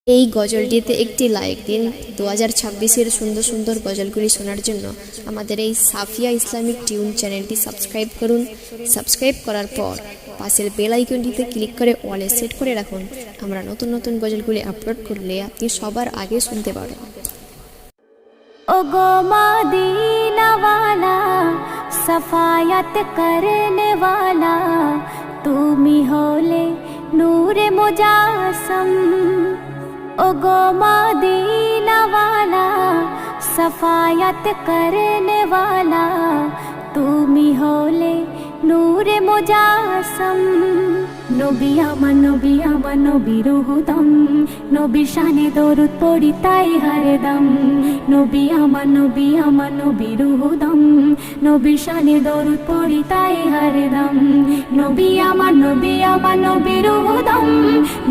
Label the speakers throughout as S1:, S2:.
S1: এই গজলটিতে একটি লাইক দিন। 2026-এর সুন্দর সুন্দর গজলগুলি শোনার জন্য আমাদের এই সাফিয়া ইসলামিক টিউন চ্যানেলটি সাবস্ক্রাইব করুন। সাবস্ক্রাইব করার পর পাশের বেল আইকনটিতে ক্লিক করে অলে সেট করে রাখুন। আমরা নতুন নতুন গজলগুলি আপলোড করলে আপনি সবার আগে শুনতে পারেন।
S2: ओगो मदीना वाला सफायत करने वाला तुमी होले नूरे मुजासम। ओगो मदीना वाला सफायत करने वाला तुमी होले नूरे मुजासम। नबी आमान नबीर हुदम नबीर शाने दरूद पढ़ी ताई हरदम। नबी आमान नबीर हुदम नबीर शाने दरूद पढ़ी ताई हरदम। नबी आमान नबीर हुदम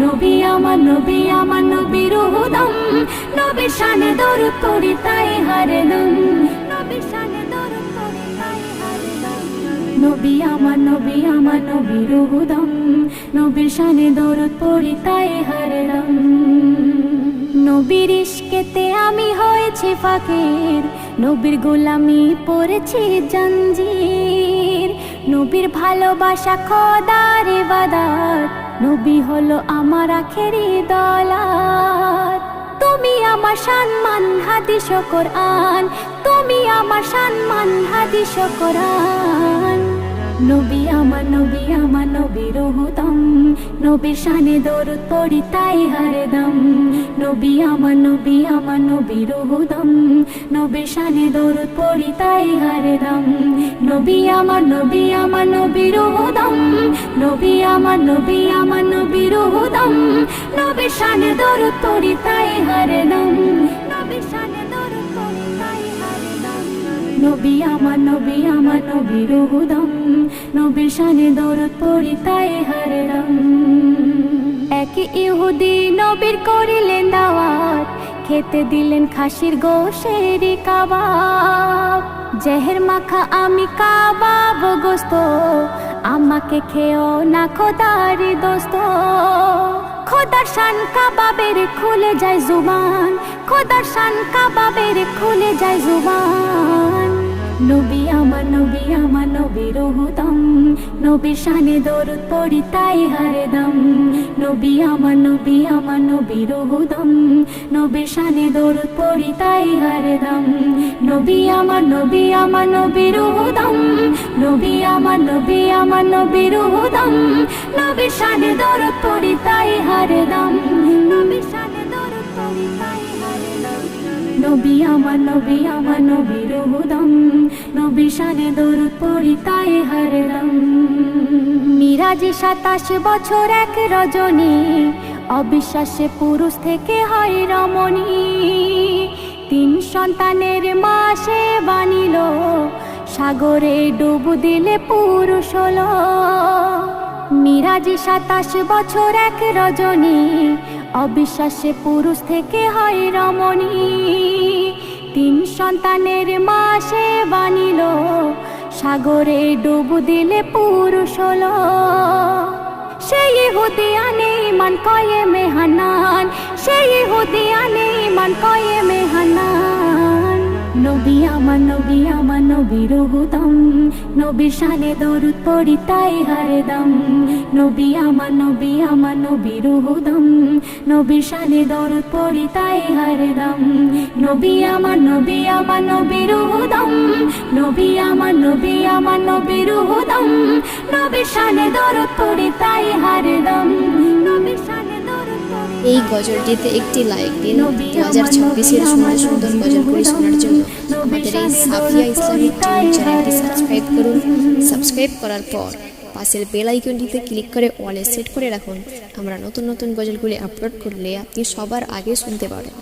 S2: नबी आमान नबीर हुदम नबीर शाने दरूद पढ़ी ताई हरदम। नबीर शाने दरूद पढ़ी ताई हरदम। नबी आमान नबीर हुदम नबीर शाने दरूद पढ़ी ताई हरदम। नबीर इश्केते आमी होएছি ফাকির নবীর গোলামি পড়েছি জঞ্জির। নবীর ভালোবাসা খোদার ইবাদত নবী হলো আমার আখেরি দৌলত। তুমি আমার সম্মান হাদিস ও কোরআন তুমি আমার সম্মান হাদিস ও কোরআন। নবী আমার নবীর হুদম নবীর শানে দরুদ পড়ি তাই হরদম। নবী আমার নবীর হুদম নবীর শানে দরুদ পড়ি তাই হরদম। নবী আমার নবীর হুদম নবী আমার নবীর হুদম নবীর শানে দরুদ পড়ি তাই হরদম। নবীর শানে দরুদ পড়ি তাই হরদম। নবী আমার নবীর হুদম নবীর শানে দরুদ পড়ি তাই হরদম। এক ইহুদি নবীর করিলেন দাওয়াত খেতে দিলেন খাসির গোশের কাবাব। জেহের মাখা আমি কাবাব গোস্ত আমাকে খেও না খোদার দোস্ত। খোদার শান কাবাবের খুলে যায় জুবান খোদার শান কাবাবের খুলে যায় জুবান। নবী আমার নবীর হুদম নবীর শানে দরুদ পড়ি তাই হরদম। নবী আমার নবীর হুদম নবীর শানে দরুদ পড়ি তাই হরদম। নবী আমার নবীর হুদম নবী আমার নবীর হুদম নবীর শানে দরুদ পড়ি তাই হরদম। নবীর শানে দরুদ পড়ি তাই হরদম। নবী আমার নবীর হুদম নবীর শানে দরুদ পড়ি তাই হরদম। মিরাজে 27 বছর এক রজনী অবিশ্বাসে পুরুষ থেকে হয় রমণী। 3 সন্তানের মা সে বানিল সাগরে ডুব দিলে পুরুষ হলো। মিরাজে 27 বছর এক রজনী অবিশ্বাসে পুরুষ থেকে হয় রমণী। 3 সন্তানের মা সে বানিল সাগরে ডুব দিলে পুরুষ হলো। সেই ইহুদি আনে ইমান কয়েমে হানান সেই ইহুদি আনে ইমান কয়েমে হানান। নবী আমার নবীর হুদম নবীর শানে দরুদ পড়ি তাই হরদম। নবী আমার নবীর হুদম নবীর শানে দরুদ পড়ি তাই হরদম। নবী আমার নবীর হুদম নবী আমার নবীর হুদম নবীর শানে দরুদ পড়ি তাই হরদম। নবীর শানে দরুদ পড়ি।
S1: এই গজলটিতে একটি লাইক দিন। 2026-এর সুন্দর সুন্দর গজলগুলি শোনার জন্য আমাদের এই সাফিয়া ইসলামিক টিউন চ্যানেলটি সাবস্ক্রাইব করুন। সাবস্ক্রাইব করার পর পাশের বেল আইকনটিতে ক্লিক করে অলে সেট করে রাখুন। আমরা নতুন নতুন গজলগুলি আপলোড করলে আপনি সবার আগে শুনতে পারেন।